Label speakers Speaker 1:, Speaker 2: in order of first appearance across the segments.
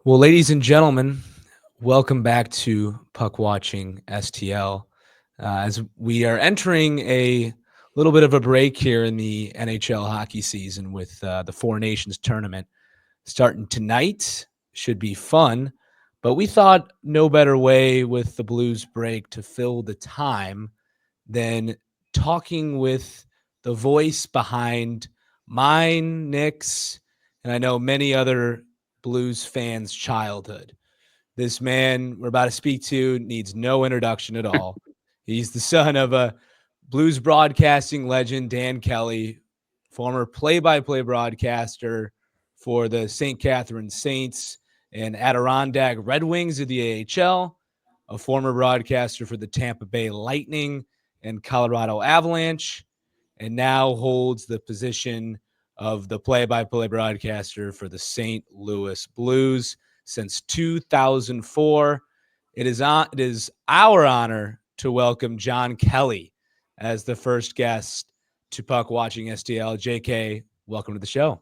Speaker 1: Well, ladies and gentlemen, welcome back to Puck Watching STL. As we are entering a little bit of a break here in the NHL hockey season with the Four Nations tournament starting tonight, should be fun. But we thought no better way with the Blues break to fill the time than talking with the voice behind mine, Nick's, and I know many other Blues fans' childhood. This man we're about to speak to needs no introduction at all. He's the son of a Blues broadcasting legend, Dan Kelly, former play-by-play broadcaster for the St. Catharines Saints and Adirondack Red Wings of the AHL, a former broadcaster for the Tampa Bay Lightning and Colorado Avalanche, and now holds the position of the play-by-play broadcaster for the St. Louis Blues since 2004. It is our honor to welcome John Kelly as the first guest to Puck Watching STL. JK, welcome to the show.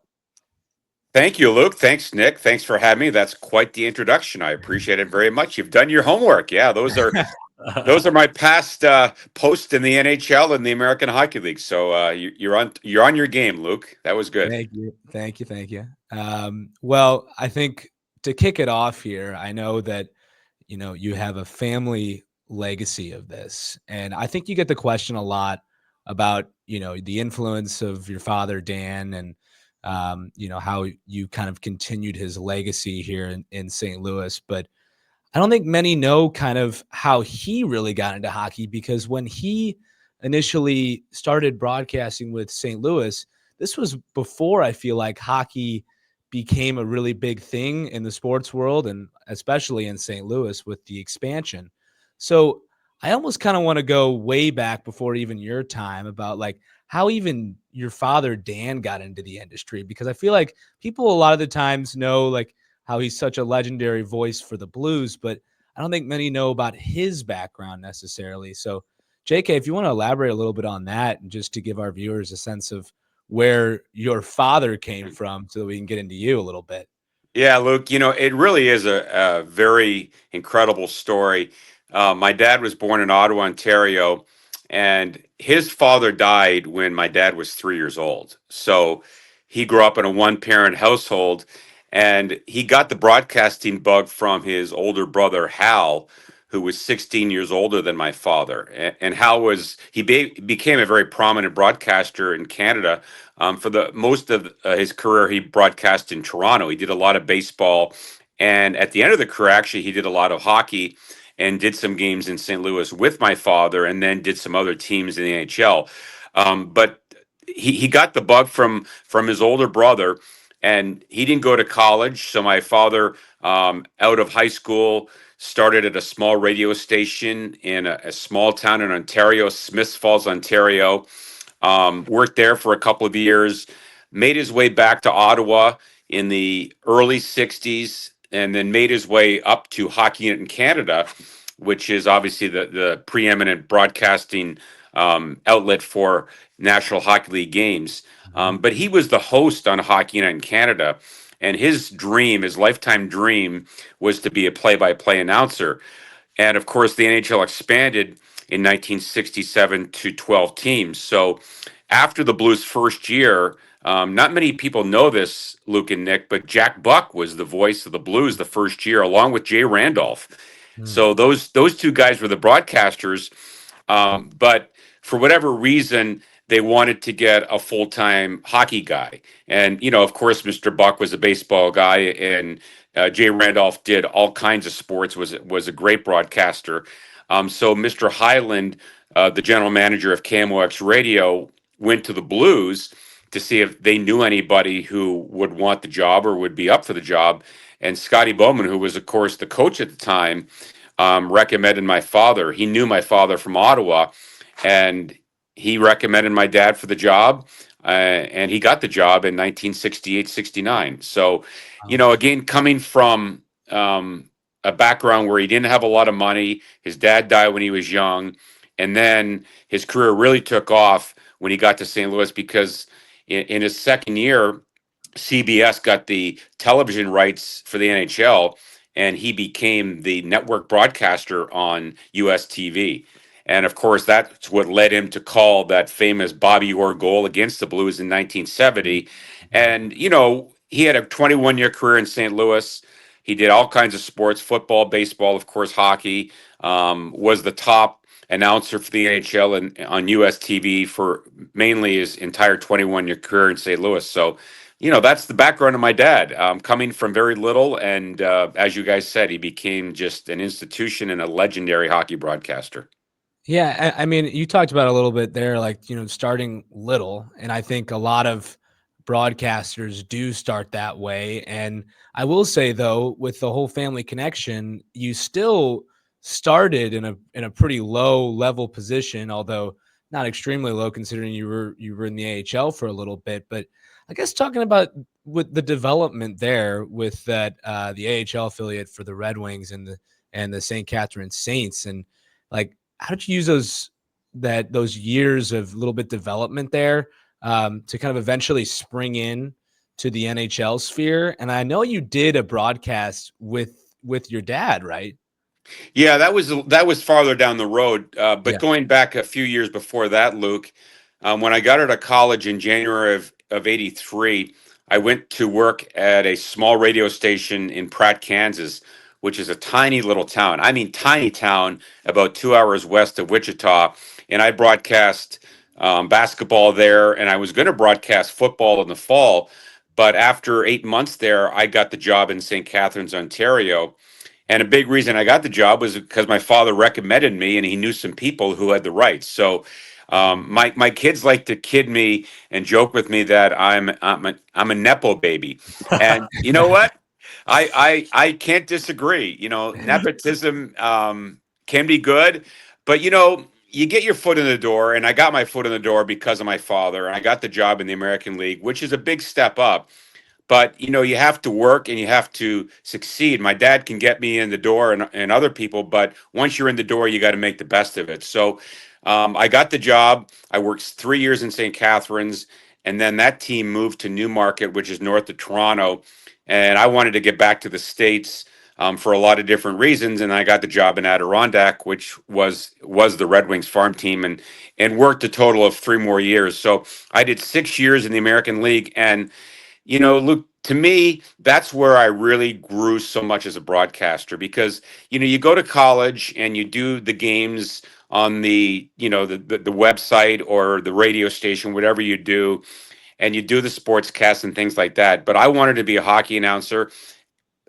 Speaker 2: Thank you, Luke. Thanks, Nick. Thanks for having me. That's quite the introduction. I appreciate it very much. You've done your homework. Yeah, those are my past posts in the NHL and the American Hockey League. So you're on your game, Luke. That was good.
Speaker 1: Thank you. Well, I think to kick it off here, I know that you have a family legacy of this, and I think you get the question a lot about the influence of your father Dan, and how you kind of continued his legacy here in St. Louis. But I don't think many know kind of how he really got into hockey, because when he initially started broadcasting with St. Louis, this was before I feel like hockey became a really big thing in the sports world, and especially in St. Louis with the expansion. So I almost kind of want to go way back before even your time about like how even your father Dan got into the industry, because I feel like people a lot of the times know like how he's such a legendary voice for the Blues, but I don't think many know about his background necessarily. So, JK, if you want to elaborate a little bit on that, and just to give our viewers a sense of where your father came from so that we can get into you a little bit.
Speaker 2: Yeah, Luke, it really is a very incredible story. My dad was born in Ottawa, Ontario, and his father died when my dad was 3 years old. So he grew up in a one-parent household, and he got the broadcasting bug from his older brother, Hal, who was 16 years older than my father. And Hal became a very prominent broadcaster in Canada. For the most of his career, he broadcast in Toronto. He did a lot of baseball, and at the end of the career, actually, he did a lot of hockey and did some games in St. Louis with my father, and then did some other teams in the NHL. But he got the bug from his older brother, and he didn't go to college. So my father, out of high school, started at a small radio station in a small town in Ontario, Smiths Falls, Ontario. Worked there for a couple of years, made his way back to Ottawa in the early 60s, and then made his way up to Hockey in Canada, which is obviously the preeminent broadcasting outlet for National Hockey League games. But he was the host on Hockey Night in Canada, and his lifetime dream, was to be a play-by-play announcer. And of course, the NHL expanded in 1967 to 12 teams. So after the Blues' first year, not many people know this, Luke and Nick, but Jack Buck was the voice of the Blues the first year, along with Jay Randolph.
Speaker 1: Hmm.
Speaker 2: So those two guys were the broadcasters. But for whatever reason, they wanted to get a full time hockey guy. And, of course, Mr. Buck was a baseball guy, and Jay Randolph did all kinds of sports, was a great broadcaster. So Mr. Highland, the general manager of KMOX Radio, went to the Blues to see if they knew anybody who would want the job or would be up for the job. And Scotty Bowman, who was, of course, the coach at the time, recommended my father. He knew my father from Ottawa, and he recommended my dad for the job. And he got the job in 1968-69. So, again, coming from a background where he didn't have a lot of money, his dad died when he was young, and then his career really took off when he got to St. Louis, because in his second year, CBS got the television rights for the NHL, and he became the network broadcaster on US TV. And of course, that's what led him to call that famous Bobby Orr goal against the Blues in 1970. And, he had a 21-year career in St. Louis. He did all kinds of sports, football, baseball, of course, hockey, was the top announcer for the NHL and on US TV for mainly his entire 21-year career in St. Louis. So, that's the background of my dad. Coming from very little, and as you guys said, he became just an institution and a legendary hockey broadcaster.
Speaker 1: Yeah, I mean, you talked about a little bit there, like, starting little, and I think a lot of broadcasters do start that way. And I will say though, with the whole family connection, you still started in a pretty low level position, although not extremely low considering you were in the AHL for a little bit. But I guess talking about with the development there with that the AHL affiliate for the Red Wings and the St. Catharines Saints, and like how did you use those years of little bit development there to kind of eventually spring in to the NHL sphere? And I know you did a broadcast with your dad, right?
Speaker 2: Yeah, that was farther down the road. But
Speaker 1: Yeah.
Speaker 2: going back a few years before that, Luke, when I got out of college in January of '83, I went to work at a small radio station in Pratt, Kansas, which is a tiny little town. I mean, tiny town, about 2 hours west of Wichita. And I broadcast basketball there, and I was going to broadcast football in the fall. But after 8 months there, I got the job in St. Catharines, Ontario, and a big reason I got the job was because my father recommended me, and he knew some people who had the rights. So my kids like to kid me and joke with me that I'm a nepo baby, and you know what? I can't disagree. Nepotism can be good, but you get your foot in the door, and I got my foot in the door because of my father. I got the job in the American League, which is a big step up, but you have to work and you have to succeed. My dad can get me in the door, and other people, but once you're in the door, you got to make the best of it. So I got the job. I worked 3 years in St. Catharines, and then that team moved to Newmarket, which is north of Toronto, and I wanted to get back to the States for a lot of different reasons, and I got the job in Adirondack, which was the Red Wings farm team, and worked a total of 3 more years. So I did 6 years in the American League. And Luke, to me, that's where I really grew so much as a broadcaster, because you go to college and you do the games on the website or the radio station, whatever you do, and you do the sports cast and things like that. But I wanted to be a hockey announcer,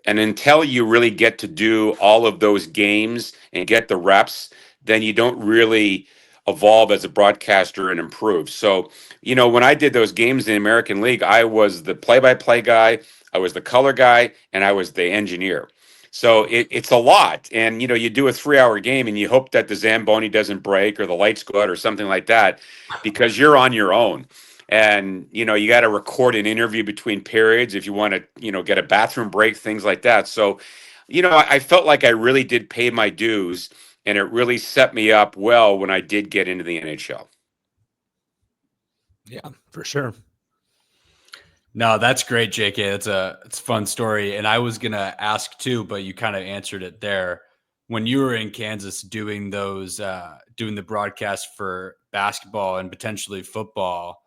Speaker 2: and until you really get to do all of those games and get the reps, then you don't really evolve as a broadcaster and improve. So, when I did those games in the American League, I was the play by play guy, I was the color guy, and I was the engineer. So it's a lot. And, you do a 3 hour game and you hope that the Zamboni doesn't break or the lights go out or something like that, because you're on your own. And you got to record an interview between periods if you want to get a bathroom break, things like that. So I felt like I really did pay my dues, and it really set me up well when I did get into the NHL.
Speaker 1: Yeah, for sure.
Speaker 3: No, that's great, JK. It's a fun story. And I was gonna ask too, but you kind of answered it there. When you were in Kansas doing doing the broadcast for basketball and potentially football,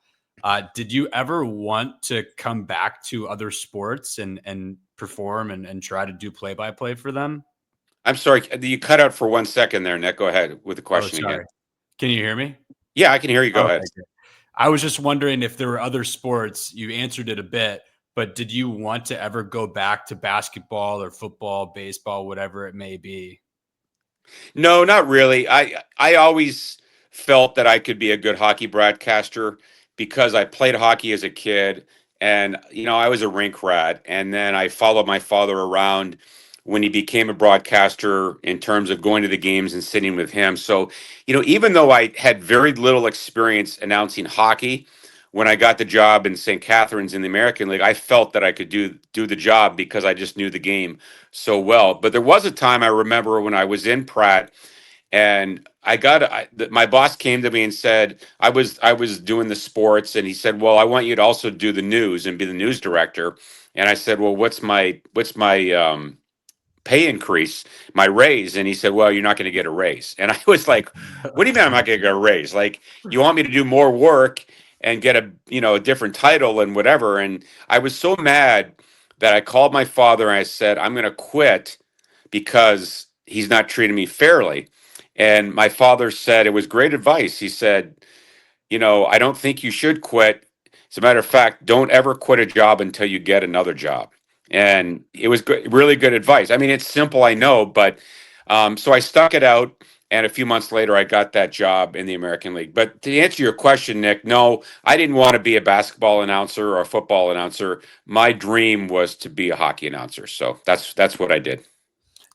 Speaker 3: did you ever want to come back to other sports and perform and try to do play by play for them?
Speaker 2: I'm sorry, you cut out for 1 second there, Nick. Go ahead with the
Speaker 3: Oh,
Speaker 2: question again.
Speaker 3: sorry. Can you hear me?
Speaker 2: Yeah, I can hear you. Go ahead.
Speaker 3: Okay, good. I was just wondering if there were other sports. You answered it a bit, but did you want to ever go back to basketball or football, baseball, whatever it may be?
Speaker 2: No, not really. I always felt that I could be a good hockey broadcaster because I played hockey as a kid, and I was a rink rat, and then I followed my father around when he became a broadcaster in terms of going to the games and sitting with him. So, even though I had very little experience announcing hockey, when I got the job in St. Catharines in the American League, I felt that I could do the job because I just knew the game so well. But there was a time I remember when I was in Pratt, And my boss came to me and said, I was doing the sports, and he said, well, I want you to also do the news and be the news director. And I said, well, what's my pay increase, my raise? And he said, well, you're not going to get a raise. And I was like, what do you mean I'm not going to get a raise? Like, you want me to do more work and get a different title and whatever? And I was so mad that I called my father and I said, I'm going to quit because he's not treating me fairly. And my father said, it was great advice. He said, I don't think you should quit. As a matter of fact, don't ever quit a job until you get another job. And it was really good advice. I mean, it's simple, I know, but so I stuck it out. And a few months later, I got that job in the American League. But to answer your question, Nick, no, I didn't want to be a basketball announcer or a football announcer. My dream was to be a hockey announcer. So that's what I did.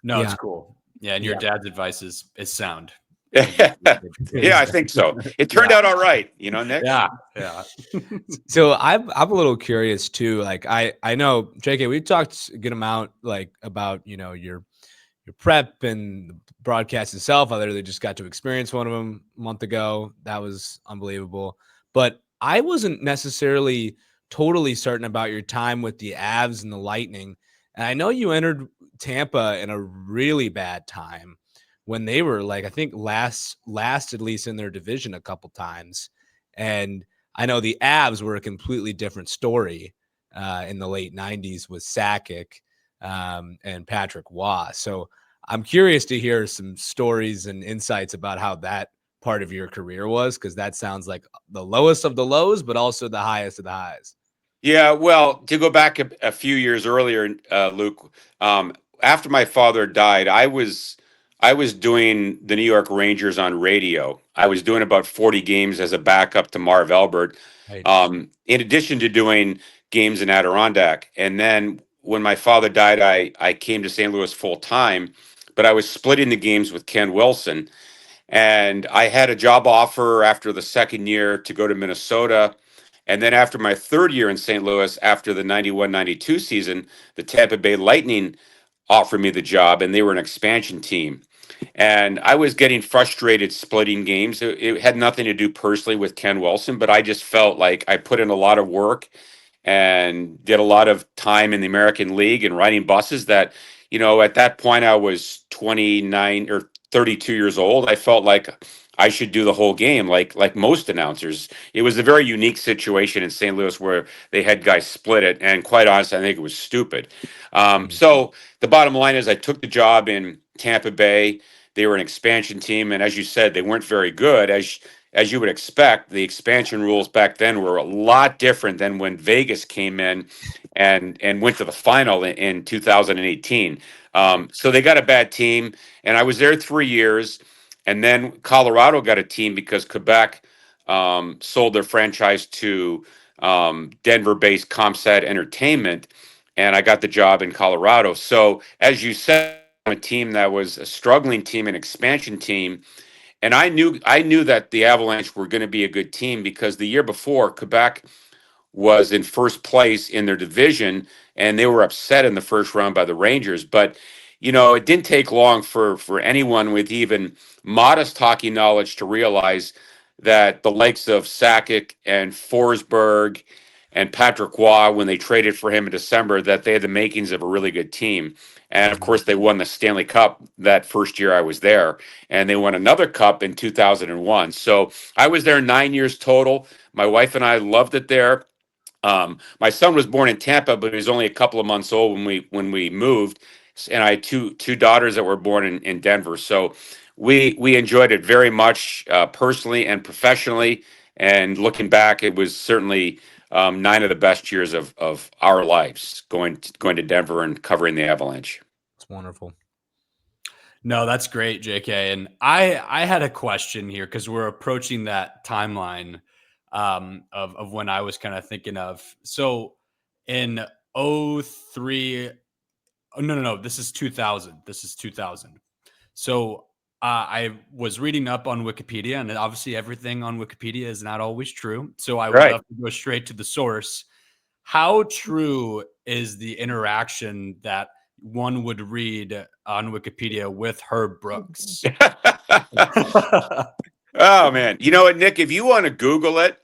Speaker 3: No, it's
Speaker 1: Yeah.
Speaker 3: cool. Yeah, and your dad's advice is sound.
Speaker 2: Yeah, I think so. It turned out all right, Nick.
Speaker 3: Yeah.
Speaker 1: So I'm a little curious too. Like I know, JK, we talked a good amount like about your prep and the broadcast itself. I literally just got to experience one of them a month ago. That was unbelievable. But I wasn't necessarily totally certain about your time with the Avs and the Lightning. And I know you entered Tampa in a really bad time when they were like, I think last at least in their division a couple times. And I know the Avs were a completely different story in the late 90s with Sakic and Patrick Waugh. So I'm curious to hear some stories and insights about how that part of your career was, because that sounds like the lowest of the lows, but also the highest of the highs.
Speaker 2: Yeah, well, to go back a few years earlier, Luke, after my father died, I was doing the New York Rangers on radio. I was doing about 40 games as a backup to Marv Albert,
Speaker 1: Right.
Speaker 2: in addition to doing games in Adirondack. And then when my father died, I came to St. Louis full time, but I was splitting the games with Ken Wilson. And I had a job offer after the second year to go to Minnesota. And then after my third year in St. Louis, after the 91-92 season, the Tampa Bay Lightning offered me the job, and they were an expansion team. And I was getting frustrated splitting games. It had nothing to do personally with Ken Wilson, but I just felt like I put in a lot of work and did a lot of time in the American League and riding buses that, at that point I was 29 or 32 years old. I felt like I should do the whole game like most announcers. It was a very unique situation in St. Louis where they had guys split it, and quite honestly, I think it was stupid. So the bottom line is I took the job in Tampa Bay. They were an expansion team, and as you said, they weren't very good. As you would expect, the expansion rules back then were a lot different than when Vegas came in and went to the final in 2018. So they got a bad team, and I was there 3 years, and then Colorado got a team because Quebec sold their franchise to Denver-based ComSat Entertainment, and I got the job in Colorado. So as you said, a team that was a struggling team, an expansion team, and I knew that the Avalanche were going to be a good team because the year before Quebec was in first place in their division, and they were upset in the first round by the Rangers. But it didn't take long for anyone with even modest hockey knowledge to realize that the likes of Sakic and Forsberg and Patrick Waugh, when they traded for him in December, that they had the makings of a really good team. And of course, they won the Stanley Cup that first year I was there, and they won another cup in 2001. So I was there 9 years total. My wife and I loved it there. My son was born in Tampa, but he was only a couple of months old when we moved, and I had two daughters that were born in Denver. So we enjoyed it very much, personally and professionally. And looking back, it was certainly 9 of the best years of our lives going to Denver and covering the Avalanche.
Speaker 1: It's wonderful.
Speaker 3: No, that's great, JK. And I had a question here because we're approaching that timeline of when I was kind of thinking of. So in '03, oh, no, this is 2000. This is 2000. So I was reading up on Wikipedia, and obviously everything on Wikipedia is not always true. So I would
Speaker 2: Right.
Speaker 3: love to go straight to the source. How true is the interaction that one would read on Wikipedia with Herb Brooks.
Speaker 2: Oh man, you know what, Nick? If you want to Google it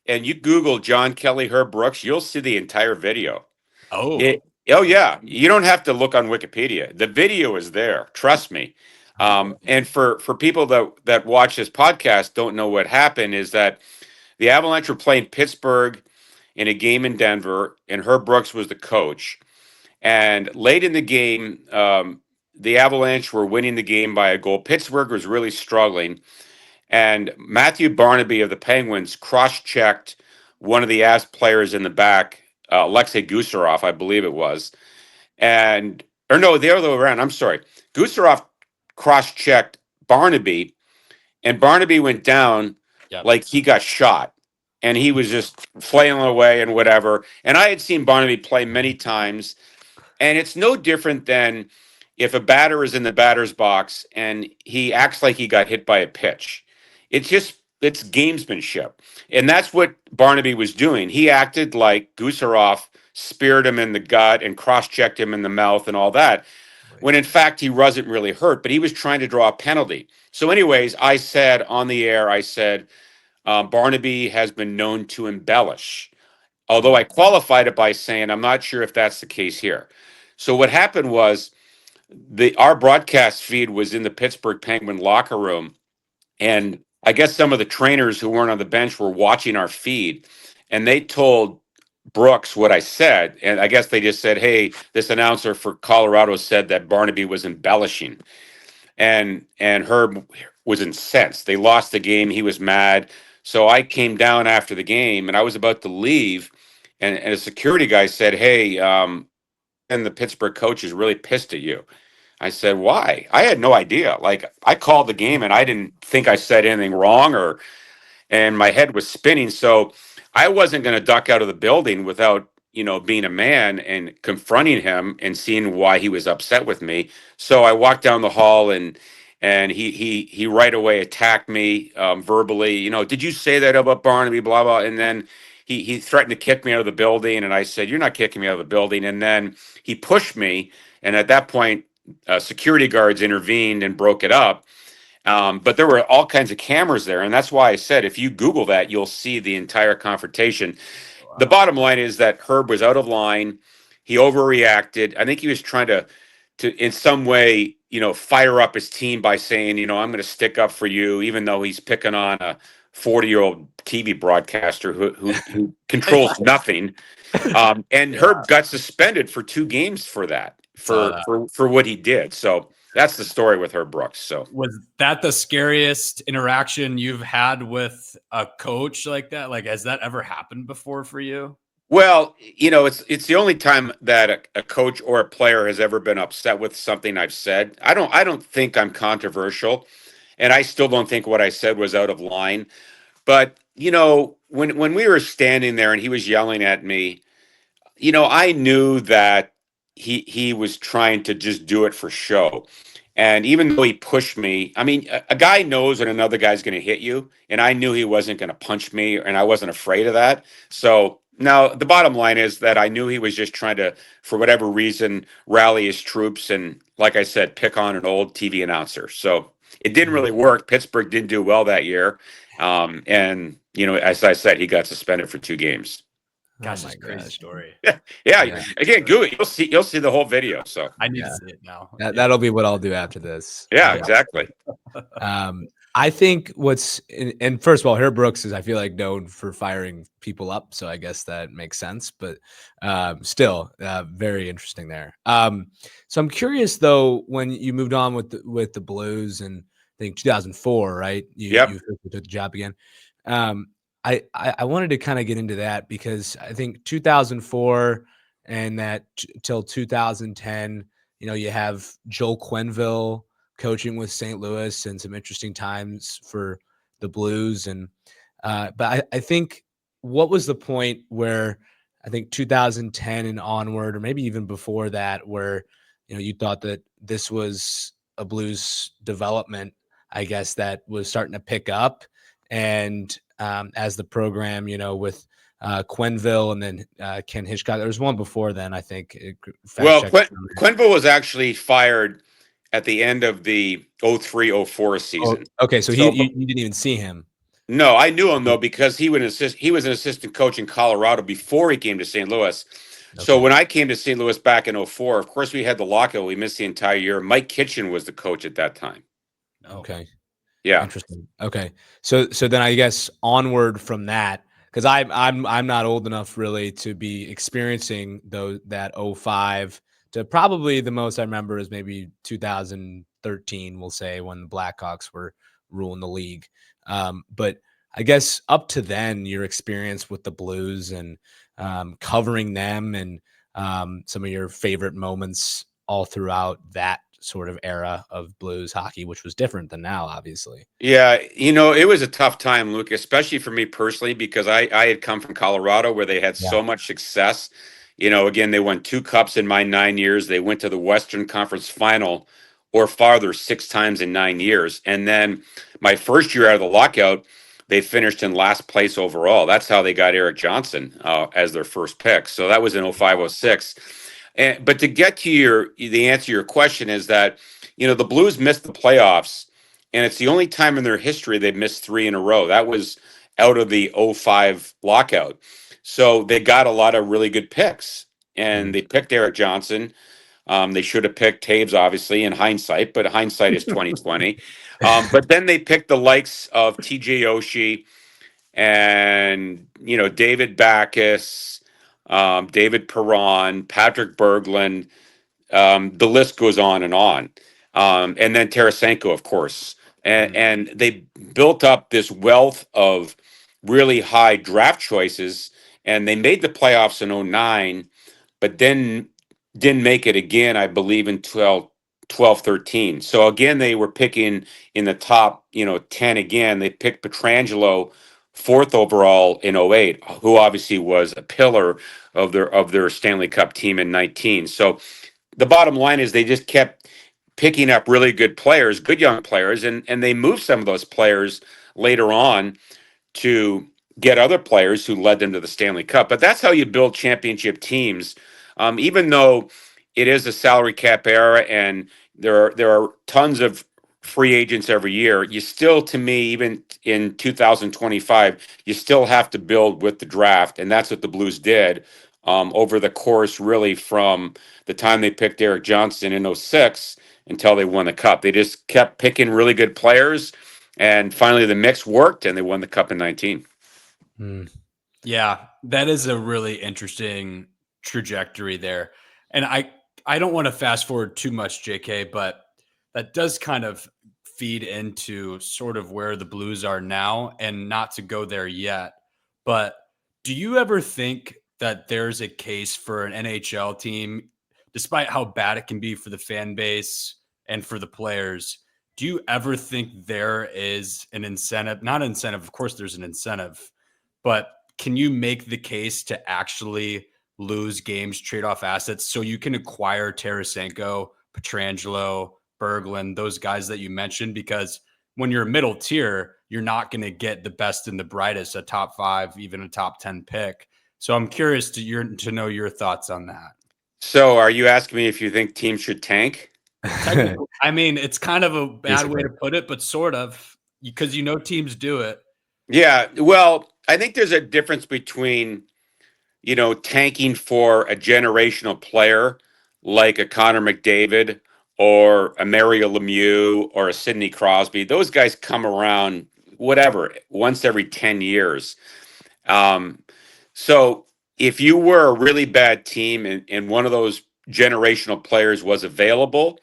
Speaker 2: and you Google John Kelly Herb Brooks, you'll see the entire video.
Speaker 3: Oh,
Speaker 2: Oh yeah, you don't have to look on Wikipedia. The video is there. Trust me. And for people that watch this podcast don't know what happened is that the Avalanche were playing Pittsburgh in a game in Denver, and Herb Brooks was the coach. And late in the game, the Avalanche were winning the game by a goal. Pittsburgh was really struggling, and Matthew Barnaby of the Penguins cross-checked one of the Avs players in the back, Alexei Gusarov, I believe it was, and or no, the other way around. I'm sorry. Gusarov cross-checked Barnaby, and Barnaby went down like he got shot, and he was just flailing away and whatever. And I had seen Barnaby play many times, and it's no different than if a batter is in the batter's box and he acts like he got hit by a pitch. It's gamesmanship. And that's what Barnaby was doing. He acted like Gusarov speared him in the gut and cross-checked him in the mouth and all that, when in fact he wasn't really hurt, but he was trying to draw a penalty. So anyways, I said on the air, I said, Barnaby has been known to embellish. Although I qualified it by saying, I'm not sure if that's the case here. So what happened was our broadcast feed was in the Pittsburgh Penguin locker room, and I guess some of the trainers who weren't on the bench were watching our feed, and they told Brooks what I said, and I guess they just said, "Hey, this announcer for Colorado said that Barnaby was embellishing," and Herb was incensed. They lost the game. He was mad. So I came down after the game, and I was about to leave, and a security guy said, "Hey, and the Pittsburgh coach is really pissed at you." I said, "Why?" I had no idea. Like, I called the game and I didn't think I said anything wrong, and my head was spinning. So I wasn't going to duck out of the building without, being a man and confronting him and seeing why he was upset with me. So I walked down the hall, and he right away attacked me verbally. Did you say that about Barnaby? Blah blah. And then he threatened to kick me out of the building, and I said, "You're not kicking me out of the building." And then he pushed me, and at that point, security guards intervened and broke it up. But there were all kinds of cameras there. And that's why I said, if you Google that, you'll see the entire confrontation. Wow. The bottom line is that Herb was out of line. He overreacted. I think he was trying to in some way, fire up his team by saying, I'm going to stick up for you, even though he's picking on a 40-year-old TV broadcaster who controls nothing. And yeah. Herb got suspended for 2 games for that, for what he did. So that's the story with Herb Brooks. So
Speaker 3: was that the scariest interaction you've had with a coach like that? Like, has that ever happened before for you?
Speaker 2: Well, it's the only time that a coach or a player has ever been upset with something I've said. I don't think I'm controversial, and I still don't think what I said was out of line. But when we were standing there and he was yelling at me, I knew that he was trying to just do it for show. And even though he pushed me, I mean, a guy knows when another guy's going to hit you, and I knew he wasn't going to punch me, and I wasn't afraid of that. So now the bottom line is that I knew he was just trying to, for whatever reason, rally his troops and, like I said, pick on an old TV announcer. So it didn't really work. Pittsburgh didn't do well that year. And, as I said, he got suspended for 2 games.
Speaker 3: Gosh, that's a crazy story.
Speaker 2: Yeah. Again, go it. You'll see the whole video. So
Speaker 3: I need to see it now.
Speaker 1: That'll be what I'll do after this.
Speaker 2: Yeah, exactly.
Speaker 1: I think and first of all, Herb Brooks is, I feel like, known for firing people up, so I guess that makes sense. But still, very interesting there. So I'm curious though, when you moved on with the Blues, and I think 2004, right? You took the job again. I wanted to kind of get into that because I think 2004 and that till 2010, you have Joel Quenneville coaching with St. Louis and some interesting times for the Blues. And but I think, what was the point where I think 2010 and onward, or maybe even before that, where you thought that this was a Blues development, I guess, that was starting to pick up, and as the program, with Quenville, and then Ken Hitchcock. There was one before then, I think.
Speaker 2: Well, Quenville was actually fired at the end of the 03-04 season.
Speaker 1: Okay, so
Speaker 2: So,
Speaker 1: you didn't even see him.
Speaker 2: No, I knew him though because he was an assistant coach in Colorado before he came to St. Louis. So
Speaker 1: Okay.
Speaker 2: when I came to St. Louis back in 04, of course we had the lockout. We missed the entire year. Mike Kitchen was the coach at that time.
Speaker 1: Okay.
Speaker 2: Yeah.
Speaker 1: Interesting. Okay. So then I guess onward from that, because I'm not old enough really to be experiencing that 05 to probably the most I remember is maybe 2013, we'll say, when the Blackhawks were ruling the league. But I guess up to then, your experience with the Blues and covering them and some of your favorite moments all throughout that sort of era of Blues hockey, which was different than now, obviously.
Speaker 2: Yeah, it was a tough time, Luke, especially for me personally, because I had come from Colorado where they had
Speaker 1: Yeah.
Speaker 2: so much success. Again, they won 2 cups in my 9 years. They went to the Western Conference Final or farther 6 times in 9 years. And then my first year out of the lockout, they finished in last place overall. That's how they got Eric Johnson as their first pick. So that was in 05-06. But to get to the answer to your question is that, the Blues missed the playoffs, and it's the only time in their history they've missed 3 in a row. That was out of the 05 lockout. So they got a lot of really good picks, and they picked Eric Johnson. They should have picked Taves, obviously, in hindsight, but hindsight is 2020. But then they picked the likes of TJ Oshie and, David Backes, David Perron, Patrick Berglund. The list goes on and on. And then Tarasenko, of course. And they built up this wealth of really high draft choices, and they made the playoffs in 09, but then didn't make it again, I believe, in 12-13. So again, they were picking in the top, 10 again. They picked Pietrangelo fourth overall in 08, who obviously was a pillar of their Stanley Cup team in 19. So the bottom line is they just kept picking up really good players, good young players, and they moved some of those players later on to get other players who led them to the Stanley Cup. But that's how you build championship teams. Even though it is a salary cap era and there are tons of free agents every year, you still, to me, even in 2025, you still have to build with the draft, and that's what the Blues did over the course, really, from the time they picked Eric Johnson in 06 until they won the Cup. They just kept picking really good players, and finally the mix worked, and they won the Cup in 19.
Speaker 3: Yeah, that is a really interesting trajectory there. And I don't want to fast forward too much, JK, but that does kind of feed into sort of where the Blues are now, and not to go there yet. But do you ever think that there's a case for an NHL team, despite how bad it can be for the fan base and for the players? Do you ever think there is an incentive? Not incentive, of course there's an incentive, but can you make the case to actually lose games, trade off assets, so you can acquire Tarasenko, Pietrangelo, Berglund, those guys that you mentioned? Because when you're middle tier, you're not going to get the best and the brightest, a top 5, even a top 10 pick. So I'm curious to know your thoughts on that.
Speaker 2: So are you asking me if you think teams should tank?
Speaker 3: I mean, it's kind of a bad way to put it, but sort of, because teams do it.
Speaker 2: Yeah, well, I think there's a difference between, tanking for a generational player like a Connor McDavid or a Mario Lemieux or a Sidney Crosby. Those guys come around, whatever, once every 10 years. So if you were a really bad team and one of those generational players was available,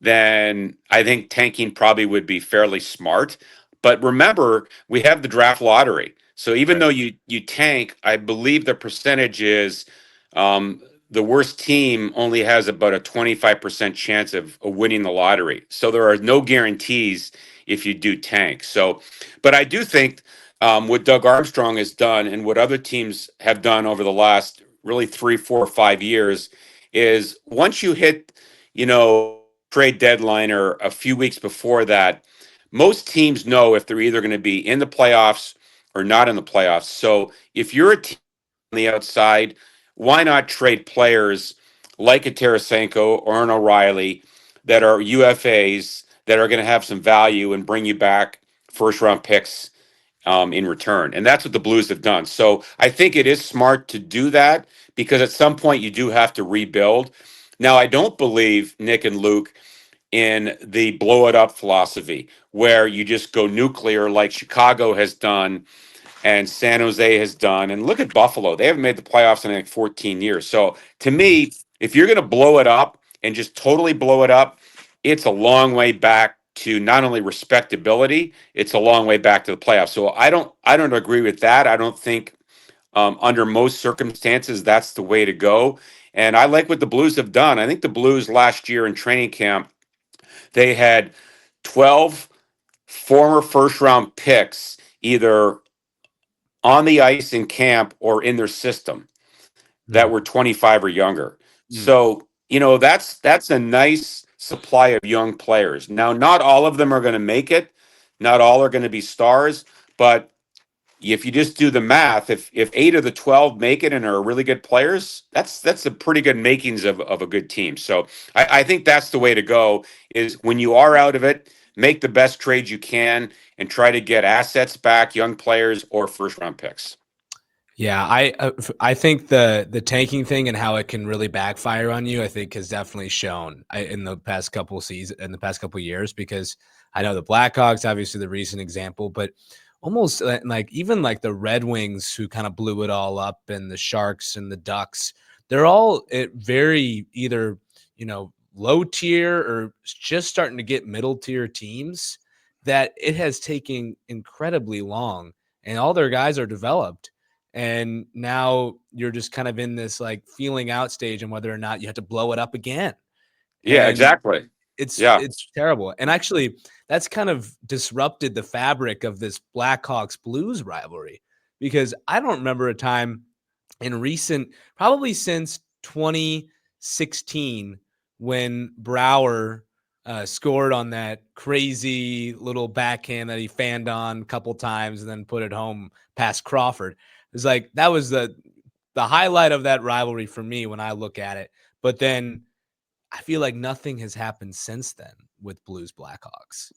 Speaker 2: then I think tanking probably would be fairly smart. But remember, we have the draft lottery. So even though you tank, I believe the percentage is the worst team only has about a 25% chance of winning the lottery. So there are no guarantees if you do tank. So, but I do think what Doug Armstrong has done and what other teams have done over the last really 3, 4, 5 years is once you hit, trade deadline or a few weeks before that, most teams know if they're either going to be in the playoffs or not in the playoffs. So if you're a team the outside. Why not trade players like a Tarasenko or an O'Reilly that are UFAs that are going to have some value and bring you back first round picks in return? And that's what the Blues have done. So I think it is smart to do that because at some point you do have to rebuild. Now, I don't believe, Nick and Luke, in the blow it up philosophy where you just go nuclear like Chicago has done and San Jose has done. And look at Buffalo. They haven't made the playoffs in like 14 years. So to me, if you're going to blow it up and just totally blow it up, it's a long way back to not only respectability, it's a long way back to the playoffs. So I don't agree with that. I don't think under most circumstances that's the way to go. And I like what the Blues have done. I think the Blues last year in training camp, they had 12 former first round picks either on the ice in camp or in their system that were 25 or younger. So, that's a nice supply of young players. Now, not all of them are going to make it. Not all are going to be stars, but if you just do the math, if 8 of the 12 make it and are really good players, that's a pretty good makings of a good team. So I think that's the way to go is when you are out of it, make the best trades you can and try to get assets back, young players or first round picks.
Speaker 1: Yeah, I think the tanking thing and how it can really backfire on you, I think, has definitely shown in the past couple years. Because I know the Blackhawks, obviously the recent example, but almost like even like the Red Wings, who kind of blew it all up, and the Sharks and the Ducks, they're all at very either low tier or just starting to get middle tier teams that it has taken incredibly long, and all their guys are developed. And now you're just kind of in this like feeling out stage and whether or not you have to blow it up again.
Speaker 2: Yeah,
Speaker 1: And
Speaker 2: exactly.
Speaker 1: it's
Speaker 2: Yeah.
Speaker 1: it's terrible. And actually, that's kind of disrupted the fabric of this Blackhawks Blues rivalry, because I don't remember a time in recent, probably since 2016, when Brower scored on that crazy little backhand that he fanned on a couple times and then put it home past Crawford. It's like that was the highlight of that rivalry for me when I look at it. But then I feel like nothing has happened since then with Blues Blackhawks.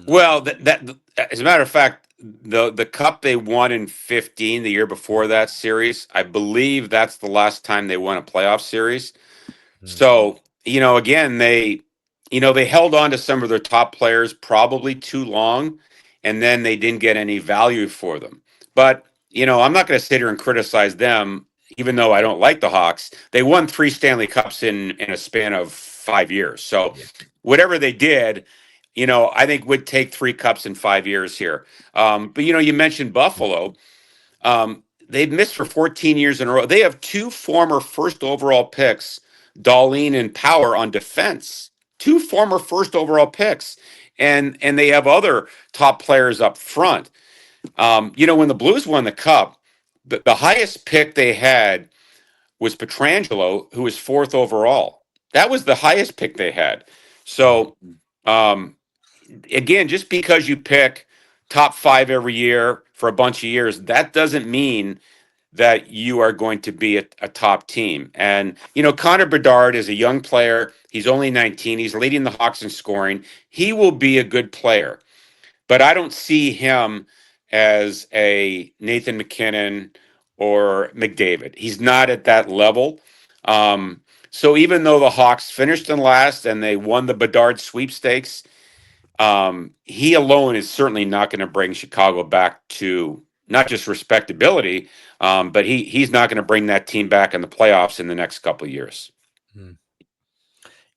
Speaker 2: Well, that as a matter of fact, the cup they won in 15, the year before that series, I believe that's the last time they won a playoff series. So, again, they held on to some of their top players probably too long, and then they didn't get any value for them. But, I'm not going to sit here and criticize them, even though I don't like the Hawks. They won 3 Stanley Cups in a span of 5 years. So, whatever they did, I think would take 3 cups in 5 years here. But, you mentioned Buffalo. They've missed for 14 years in a row. They have 2 former first overall picks, Darlene and Power, on defense. 2 former first overall picks, and they have other top players up front. When the Blues won the Cup, the highest pick they had was Petrangelo, who was 4th overall. That was the highest pick they had. So, again, just because you pick top 5 every year for a bunch of years, that doesn't mean that you are going to be a top team. And, Connor Bedard is a young player. He's only 19. He's leading the Hawks in scoring. He will be a good player. But I don't see him as a Nathan McKinnon or McDavid. He's not at that level. So even though the Hawks finished in last and they won the Bedard sweepstakes, he alone is certainly not going to bring Chicago back to not just respectability, but he's not going to bring that team back in the playoffs in the next couple of years.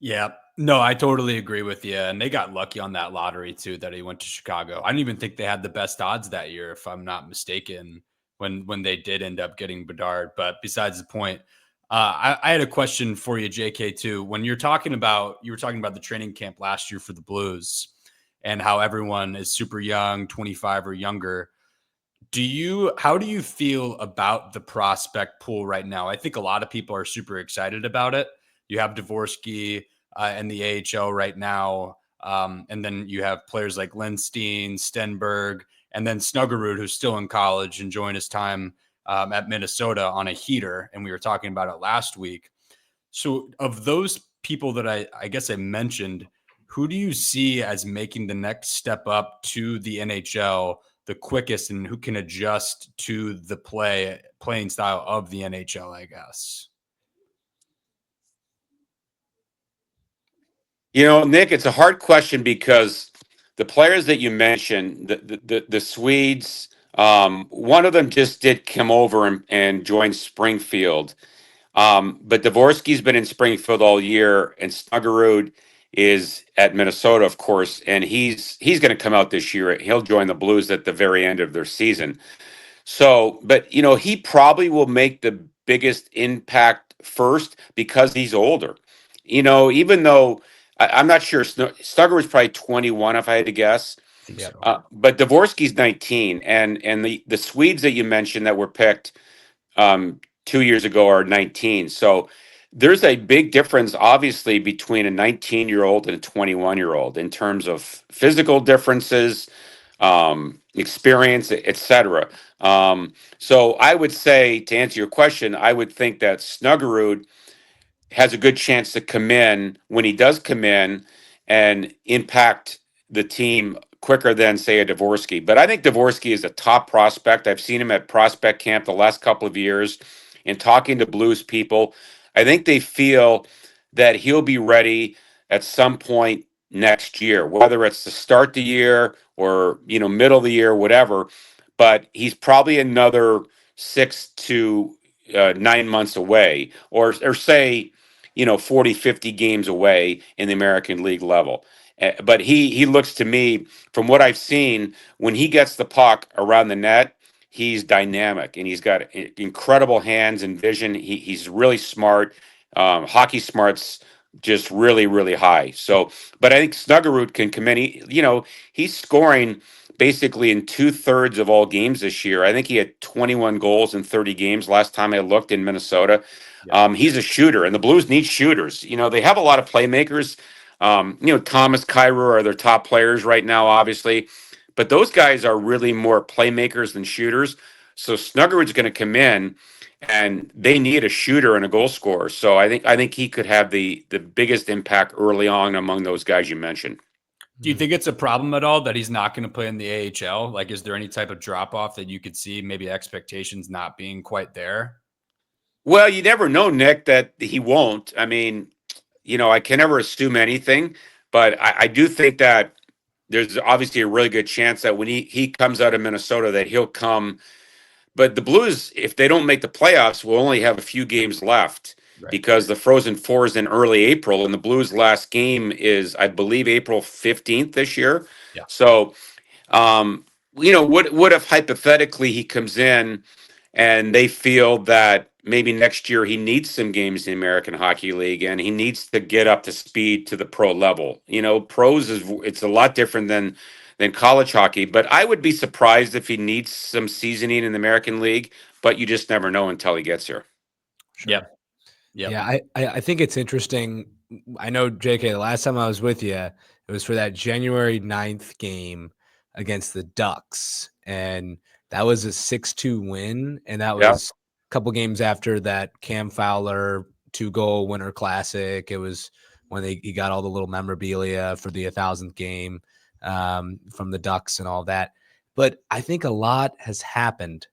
Speaker 3: Yeah, no, I totally agree with you. And they got lucky on that lottery too, that he went to Chicago. I don't even think they had the best odds that year, if I'm not mistaken, when they did end up getting Bedard. But besides the point, I had a question for you, JK, too. When you were talking about the training camp last year for the Blues and how everyone is super young, 25 or younger. How do you feel about the prospect pool right now? I think a lot of people are super excited about it. You have Dvorsky in the AHL right now. And then you have players like Lindstein, Stenberg, and then Snuggerud, who's still in college, enjoying his time at Minnesota on a heater, and we were talking about it last week. So of those people that I guess I mentioned, who do you see as making the next step up to the NHL the quickest, and who can adjust to the playing style of the NHL, I guess?
Speaker 2: Nick, it's a hard question because the players that you mentioned, the Swedes, one of them just did come over and join Springfield. But Dvorsky's been in Springfield all year, and Snuggerud is at Minnesota, of course, and he's going to come out this year. He'll join the Blues at the very end of their season. So, but he probably will make the biggest impact first because he's older. Even though I'm not sure, Stugger was probably 21 if I had to guess.
Speaker 3: I think so.
Speaker 2: But Dvorsky's 19, and the Swedes that you mentioned that were picked 2 years ago are 19. So there's a big difference, obviously, between a 19-year-old and a 21-year-old in terms of physical differences, experience, etc. So I would say, to answer your question, I would think that Snuggerud has a good chance to come in when he does come in and impact the team quicker than, say, a Dvorsky. But I think Dvorsky is a top prospect. I've seen him at prospect camp the last couple of years. And talking to Blues people, I think they feel that he'll be ready at some point next year, whether it's to start the year or middle of the year, whatever. But he's probably another 6 to 9 months away, or say 40, 50 games away in the American League level. But he looks to me, from what I've seen, when he gets the puck around the net, he's dynamic and he's got incredible hands and vision. He's really smart. Hockey smart's just really, really high. So, but I think Snuggerud can come in. He's scoring basically in 2/3 of all games this year. I think he had 21 goals in 30 games last time I looked in Minnesota. He's a shooter, and the Blues need shooters. They have a lot of playmakers. Thomas, Kyrou are their top players right now, obviously, but those guys are really more playmakers than shooters. So Snuggerud's going to come in, and they need a shooter and a goal scorer. So I think he could have the biggest impact early on among those guys you mentioned.
Speaker 3: Do you think it's a problem at all that he's not going to play in the AHL? Like, is there any type of drop off that you could see, maybe expectations not being quite there?
Speaker 2: Well, you never know, Nick, that he won't. I mean, I can never assume anything, but I do think that there's obviously a really good chance that when he comes out of Minnesota that he'll come. But the Blues, if they don't make the playoffs, will only have a few games left. Right. Because the Frozen Four is in early April, and the Blues' last game is, I believe, April 15th this year.
Speaker 3: Yeah.
Speaker 2: So, what if hypothetically he comes in and they feel that maybe next year he needs some games in the American Hockey League and he needs to get up to speed to the pro level? Pros it's a lot different than college hockey, but I would be surprised if he needs some seasoning in the American League, but you just never know until he gets here.
Speaker 3: Sure. Yeah. Yep.
Speaker 1: Yeah, I think it's interesting. I know, JK, the last time I was with you, it was for that January 9th game against the Ducks, and that was a 6-2 win, and that was a couple games after that Cam Fowler 2-goal Winter Classic. It was when he got all the little memorabilia for the 1,000th game from the Ducks and all that. But I think a lot has happened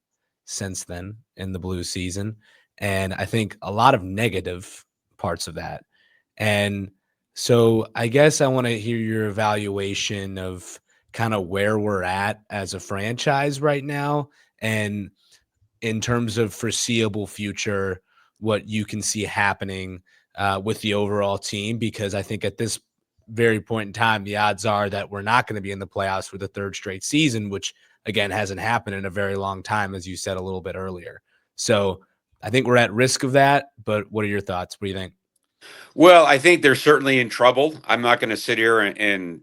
Speaker 1: since then in the Blues season. And I think a lot of negative parts of that. And so I guess I want to hear your evaluation of kind of where we're at as a franchise right now. And in terms of foreseeable future, what you can see happening with the overall team, because I think at this very point in time, the odds are that we're not going to be in the playoffs for the third straight season, which again hasn't happened in a very long time, as you said a little bit earlier. So I think we're at risk of that, but what are your thoughts? What do you think?
Speaker 2: Well, I think they're certainly in trouble. I'm not going to sit here and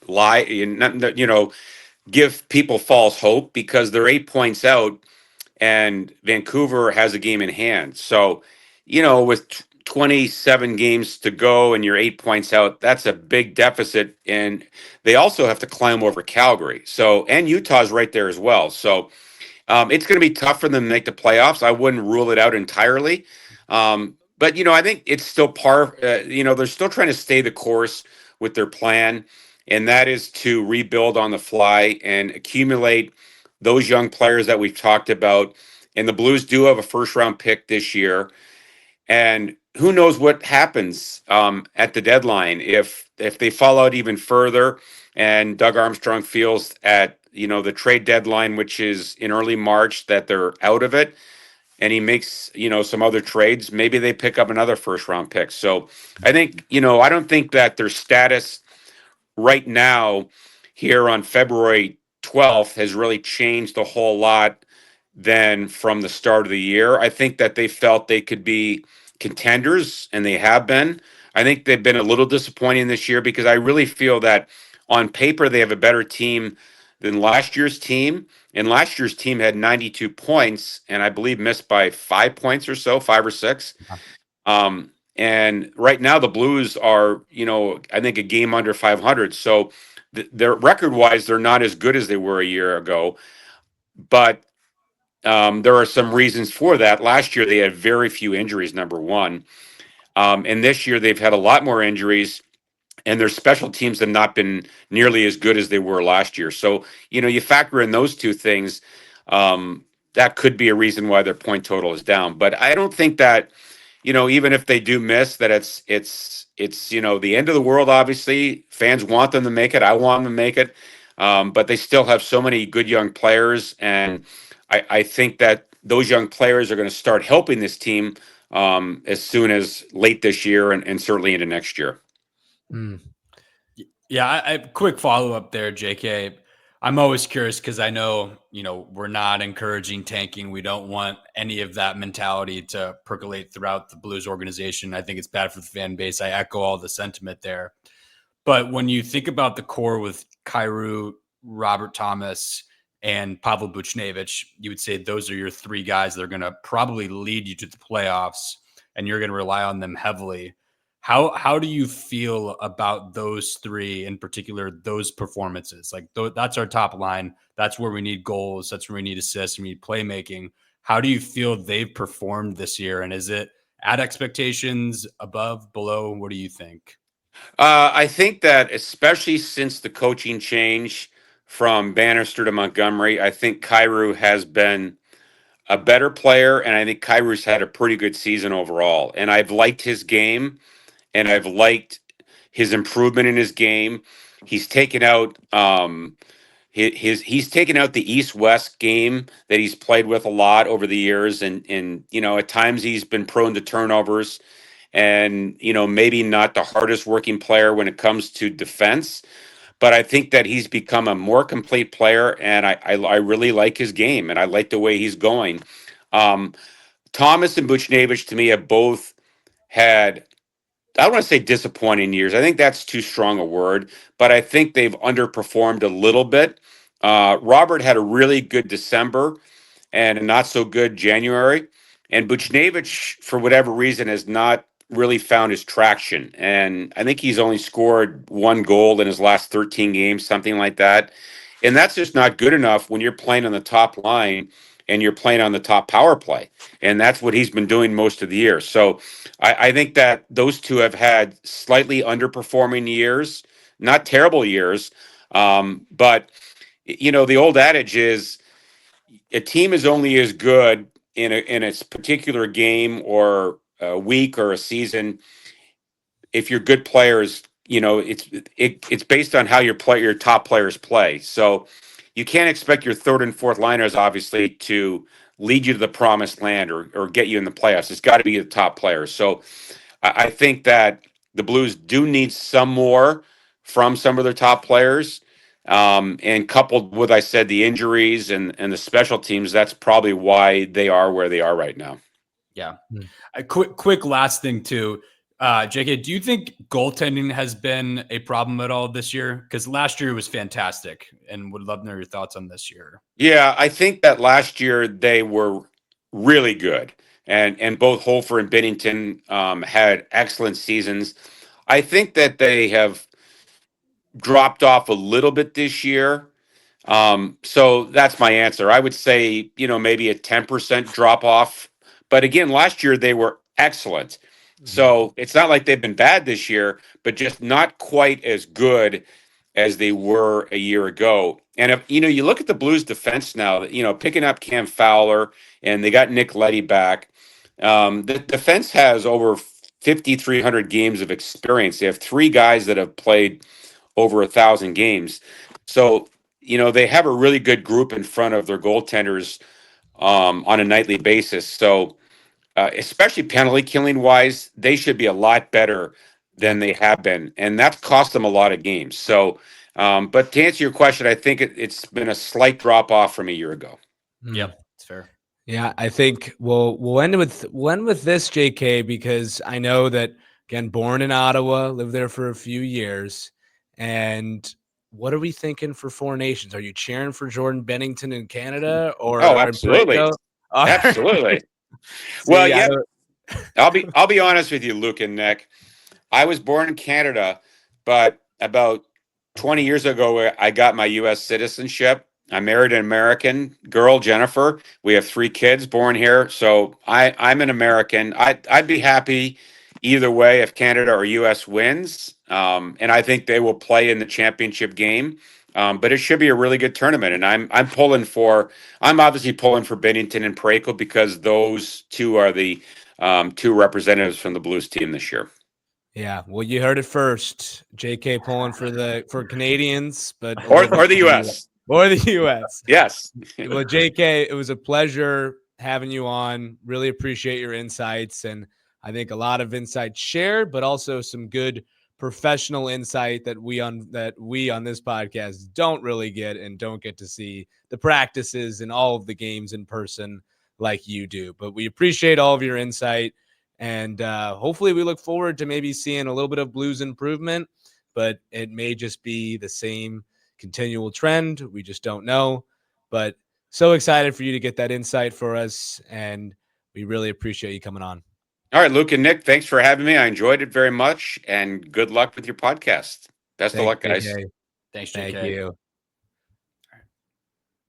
Speaker 2: lie and give people false hope because they're 8 points out and Vancouver has a game in hand. So, with 27 games to go and you're 8 points out, that's a big deficit. And they also have to climb over Calgary. So, and Utah's right there as well. So, It's going to be tough for them to make the playoffs. I wouldn't rule it out entirely. But, I think it's still they're still trying to stay the course with their plan, and that is to rebuild on the fly and accumulate those young players that we've talked about. And the Blues do have a first round pick this year. And who knows what happens at the deadline if they fall out even further, and Doug Armstrong feels at the trade deadline, which is in early March, that they're out of it, and he makes some other trades. Maybe they pick up another first round pick. So I think I don't think that their status right now here on February 12th has really changed a whole lot than from the start of the year. I think that they felt they could be contenders, and they have been. I think they've been a little disappointing this year because I really feel that on paper they have a better team than last year's team. And last year's team had 92 points and I believe missed by 5 points or so, 5 or 6. And right now the Blues are, I think a game under 500. So they're record wise, they're not as good as they were a year ago. But there are some reasons for that. Last year they had very few injuries, number one. And this year they've had a lot more injuries, and their special teams have not been nearly as good as they were last year. So, you factor in those two things, that could be a reason why their point total is down. But I don't think that, even if they do miss, that it's the end of the world. Obviously, fans want them to make it. I want them to make it. But they still have so many good young players, and I think that those young players are going to start helping this team as soon as late this year and certainly into next year.
Speaker 1: Mm.
Speaker 3: Yeah, I quick follow up there, JK. I'm always curious because I know, we're not encouraging tanking. We don't want any of that mentality to percolate throughout the Blues organization. I think it's bad for the fan base. I echo all the sentiment there. But when you think about the core with Kyrou, Robert Thomas, and Pavel Buchnevich, you would say those are your three guys that are going to probably lead you to the playoffs, and you're going to rely on them heavily. How do you feel about those three in particular, those performances? Like that's our top line. That's where we need goals. That's where we need assists. We need playmaking. How do you feel they've performed this year? And is it at expectations, above, below? What do you think?
Speaker 2: I think that especially since the coaching change from Bannister to Montgomery, I think Kyrou has been a better player, and I think Kyrou's had a pretty good season overall. And I've liked his game, and I've liked his improvement in his game. He's taken out he's taken out the East-West game that he's played with a lot over the years, and at times he's been prone to turnovers, and maybe not the hardest working player when it comes to defense. But I think that he's become a more complete player, and I really like his game, and I like the way he's going. Thomas and Buchnevich, to me, have both had, I don't want to say disappointing years. I think that's too strong a word, but I think they've underperformed a little bit. Robert had a really good December and a not so good January. And Buchnevich, for whatever reason, has not really found his traction. And I think he's only scored one goal in his last 13 games, something like that. And that's just not good enough when you're playing on the top line and you're playing on the top power play. And that's what he's been doing most of the year. So I think that those two have had slightly underperforming years, not terrible years. But, the old adage is a team is only as good in its particular game or a week or a season if your good players, it's based on how your top players play. So you can't expect your third and fourth liners obviously to lead you to the promised land or get you in the playoffs. It's got to be the top players. So I think that the Blues do need some more from some of their top players. And coupled with, I said, the injuries and the special teams, that's probably why they are where they are right now.
Speaker 3: Yeah.
Speaker 1: Mm.
Speaker 3: A quick last thing too. JK, do you think goaltending has been a problem at all this year? Because last year was fantastic, and would love to know your thoughts on this year.
Speaker 2: Yeah, I think that last year they were really good, and both Holfer and Bennington had excellent seasons. I think that they have dropped off a little bit this year. So that's my answer. I would say, maybe a 10% drop off. But again, last year they were excellent. So it's not like they've been bad this year, but just not quite as good as they were a year ago. And if you look at the Blues defense now, picking up Cam Fowler and they got Nick Leddy back. The defense has over 5,300 games of experience. They have three guys that have played over 1,000 games. So they have a really good group in front of their goaltenders on a nightly basis. So, especially penalty killing wise, they should be a lot better than they have been, and that's cost them a lot of games. So, but to answer your question, I think it's been a slight drop off from a year ago.
Speaker 3: Yep, it's fair.
Speaker 1: Yeah, I think we'll end with this, JK, because I know that, again, born in Ottawa, lived there for a few years, and what are we thinking for Four Nations? Are you cheering for Jordan Bennington in Canada
Speaker 2: Oh,
Speaker 1: or in
Speaker 2: absolutely,
Speaker 1: Puerto?
Speaker 2: absolutely. Well,
Speaker 1: See,
Speaker 2: yeah, I'll be honest with you, Luke and Nick. I was born in Canada, but about 20 years ago, I got my U.S. citizenship. I married an American girl, Jennifer. We have three kids born here, so I'm an American. I'd be happy either way if Canada or U.S. wins, and I think they will play in the championship game. But it should be a really good tournament, and I'm obviously pulling for Bennington and Parayko because those two are the two representatives from the Blues team this year.
Speaker 1: Yeah, well, you heard it first. JK pulling for Canadians, but a
Speaker 2: Or
Speaker 1: little bit
Speaker 2: the
Speaker 1: for
Speaker 2: U.S.
Speaker 1: or the US.
Speaker 2: Yes.
Speaker 1: Well, JK, it was a pleasure having you on. Really appreciate your insights, and I think a lot of insights shared, but also some good professional insight that we on this podcast don't really get and don't get to see the practices and all of the games in person like you do. But we appreciate all of your insight, and hopefully we look forward to maybe seeing a little bit of Blues improvement, but it may just be the same continual trend. We just don't know. But so excited for you to get that insight for us, and we really appreciate you coming on.
Speaker 2: All right, Luke and Nick, thanks for having me. I enjoyed it very much, and good luck with your podcast. Best of
Speaker 1: Thanks,
Speaker 2: luck, guys.
Speaker 1: JK.
Speaker 3: Thanks,
Speaker 1: Thank
Speaker 3: JK.
Speaker 1: you.